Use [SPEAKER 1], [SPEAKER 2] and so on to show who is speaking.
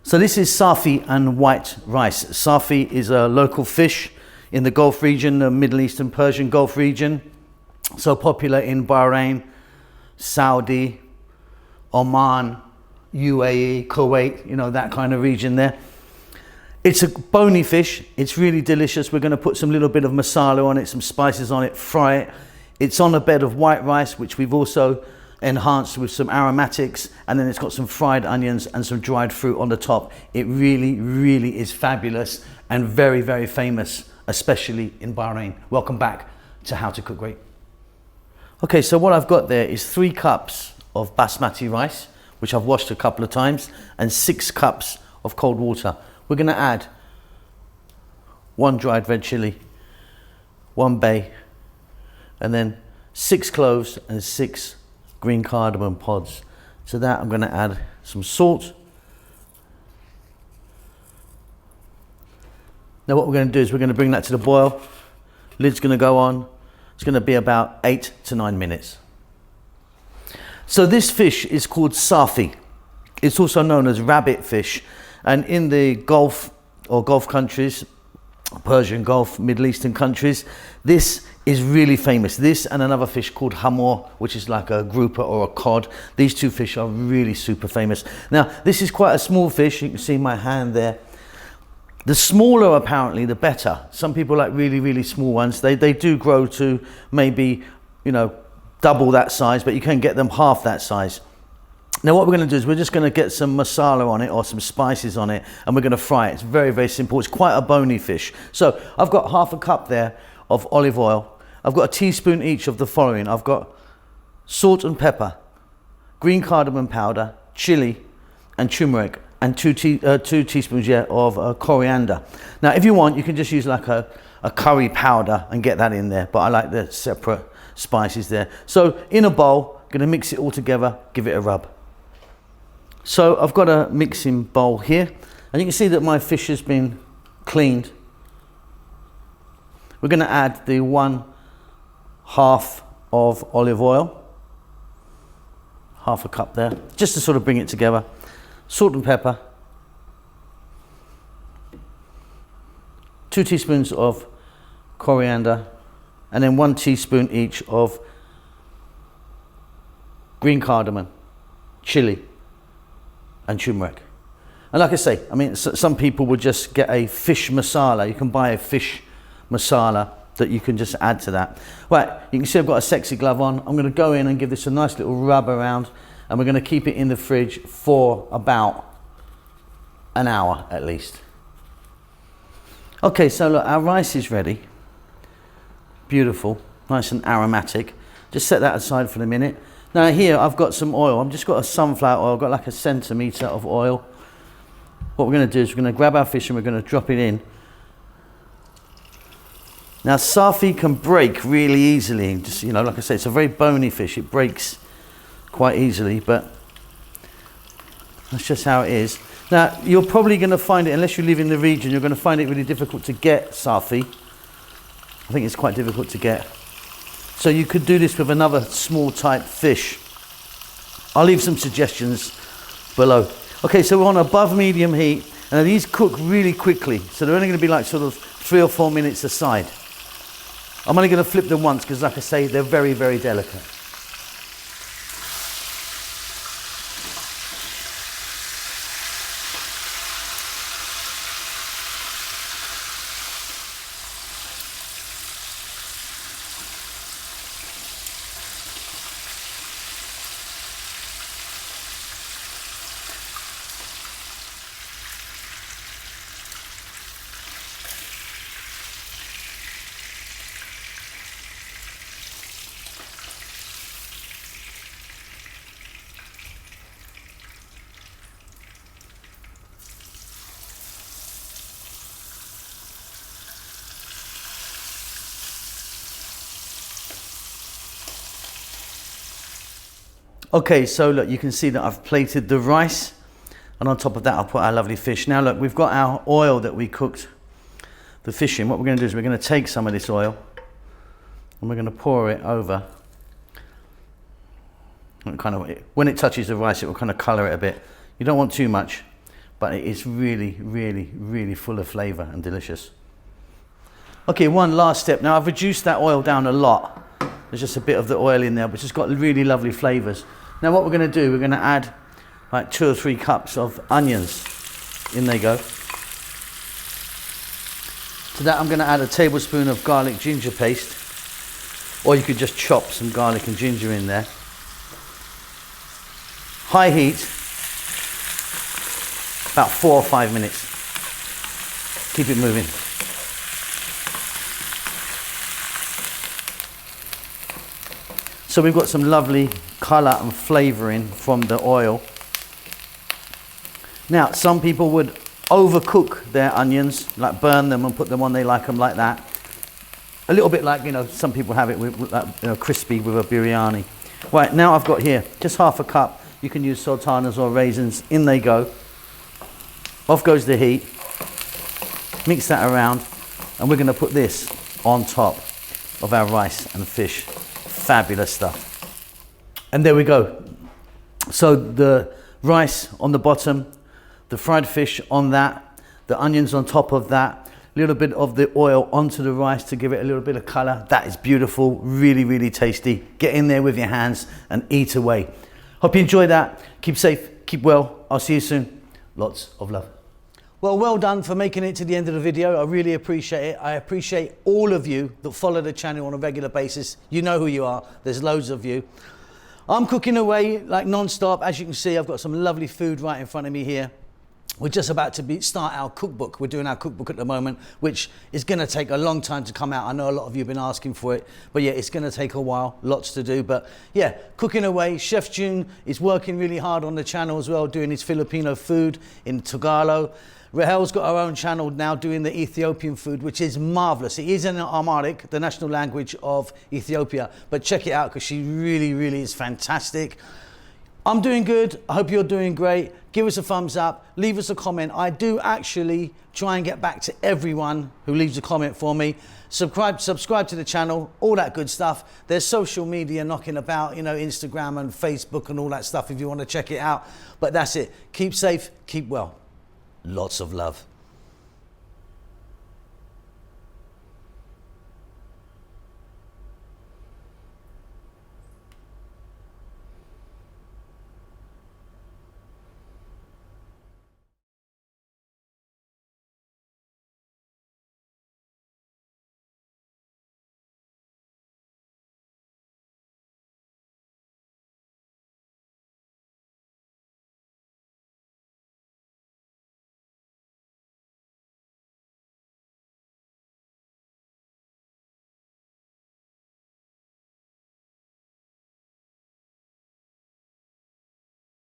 [SPEAKER 1] So this is Safi and white rice. Safi is a local fish in the Gulf region, the Middle East and Persian Gulf region. So popular in Bahrain, Saudi, Oman, UAE, Kuwait, you know, that kind of region there. It's a bony fish. It's really delicious. We're going to put some little bit of masala on it, some spices on it, fry it. It's on a bed of white rice, which we've also enhanced with some aromatics, and then it's got some fried onions and some dried fruit on the top. It really, really is fabulous and very, very famous, especially in Bahrain. Welcome back to How to Cook Great. Okay, so what I've got there is 3 cups of basmati rice, which I've washed a couple of times, and 6 cups of cold water. We're going to add 1 dried red chili, 1 bay, and then 6 cloves and 6 green cardamom pods. To that I'm going to add some salt. Now what we're going to do is we're going to bring that to the boil. Lid's going to go on. It's going to be about 8 to 9 minutes. So this fish is called Safi. It's also known as rabbit fish, and in the Gulf or Gulf countries, Persian Gulf, Middle Eastern countries, this is really famous. This and another fish called hamor, which is like a grouper or a cod. These 2 fish are really super famous. Now, this is quite a small fish. You can see my hand there. The smaller, apparently, the better. Some people like really, really small ones. They do grow to maybe, you know, double that size, but you can get them half that size. Now what we're going to do is we're just going to get some masala on it or some spices on it, and we're going to fry it. It's very, very simple. It's quite a bony fish. So I've got half a cup there of olive oil. I've got a teaspoon each of the following. I've got salt and pepper, green cardamom powder, chili and turmeric, and 2 teaspoons of coriander. Now if you want, you can just use like a curry powder and get that in there, but I like the separate spices there. So in a bowl, I'm going to mix it all together, give it a rub. So I've got a mixing bowl here, and you can see that my fish has been cleaned. We're going to add the 1/2 of olive oil, half a cup there, just to sort of bring it together. Salt and pepper, 2 teaspoons of coriander, and then 1 teaspoon each of green cardamom, chili and turmeric. And like I say, I mean, some people would just get a fish masala. You can buy a fish masala that you can just add to that. Right, you can see I've got a sexy glove on. I'm going to go in and give this a nice little rub around, and we're going to keep it in the fridge for about an hour at least. Okay, so look, our rice is ready. Beautiful, nice and aromatic. Just set that aside for a minute. Now here I've got some oil. I've just got a sunflower oil. I've got like a centimetre of oil. What we're going to do is we're going to grab our fish and we're going to drop it in. Now Safi can break really easily. Just, you know, like I say, it's a very bony fish. It breaks quite easily, but that's just how it is. Now you're probably going to find it, unless you live in the region, you're going to find it really difficult to get Safi. I think it's quite difficult to get. So you could do this with another small type fish. I'll leave some suggestions below. Okay, so we're on above medium heat, and these cook really quickly. So they're only going to be like sort of 3 or 4 minutes aside. I'm only going to flip them once because, like I say, they're very, very delicate. Okay, so look, you can see that I've plated the rice, and on top of that I'll put our lovely fish. Now look, we've got our oil that we cooked the fish in. What we're going to do is we're going to take some of this oil and we're going to pour it over. And kind of, when it touches the rice, it will kind of colour it a bit. You don't want too much, but it is really, really, really full of flavor and delicious. Okay, one last step. Now I've reduced that oil down a lot. There's just a bit of the oil in there, but it's got really lovely flavors. Now what we're going to do, we're going to add like 2 or 3 cups of onions. In they go. To that I'm going to add a tablespoon of garlic ginger paste, or you could just chop some garlic and ginger in there. High heat, about 4 or 5 minutes. Keep it moving. So we've got some lovely colour and flavouring from the oil. Now, some people would overcook their onions, like burn them and put them on, they like them like that. A little bit like, you know, some people have it with like, you know, crispy with a biryani. Right, now I've got here just half a cup. You can use sultanas or raisins. In they go. Off goes the heat. Mix that around, and we're going to put this on top of our rice and fish. Fabulous stuff. And there we go. So the rice on the bottom, the fried fish on that, the onions on top of that, a little bit of the oil onto the rice to give it a little bit of color. That is beautiful, really, really tasty. Get in there with your hands and eat away. Hope you enjoyed that. Keep safe, keep well. I'll see you soon. Lots of love. Well done for making it to the end of the video. I really appreciate it. I appreciate all of you that follow the channel on a regular basis. You know who you are. There's loads of you. I'm cooking away like non-stop. As you can see, I've got some lovely food right in front of me here. We're just about to start our cookbook. We're doing our cookbook at the moment, which is going to take a long time to come out. I know a lot of you have been asking for it, but yeah, it's going to take a while, lots to do. But yeah, cooking away. Chef June is working really hard on the channel as well, doing his Filipino food in Tagalog. Rahel's got her own channel now doing the Ethiopian food, which is marvelous. It is in Amharic, the national language of Ethiopia, but check it out because she really, really is fantastic. I'm doing good. I hope you're doing great. Give us a thumbs up. Leave us a comment. I do actually try and get back to everyone who leaves a comment for me. Subscribe to the channel, all that good stuff. There's social media knocking about, you know, Instagram and Facebook and all that stuff if you want to check it out. But that's it. Keep safe, keep well. Lots of love.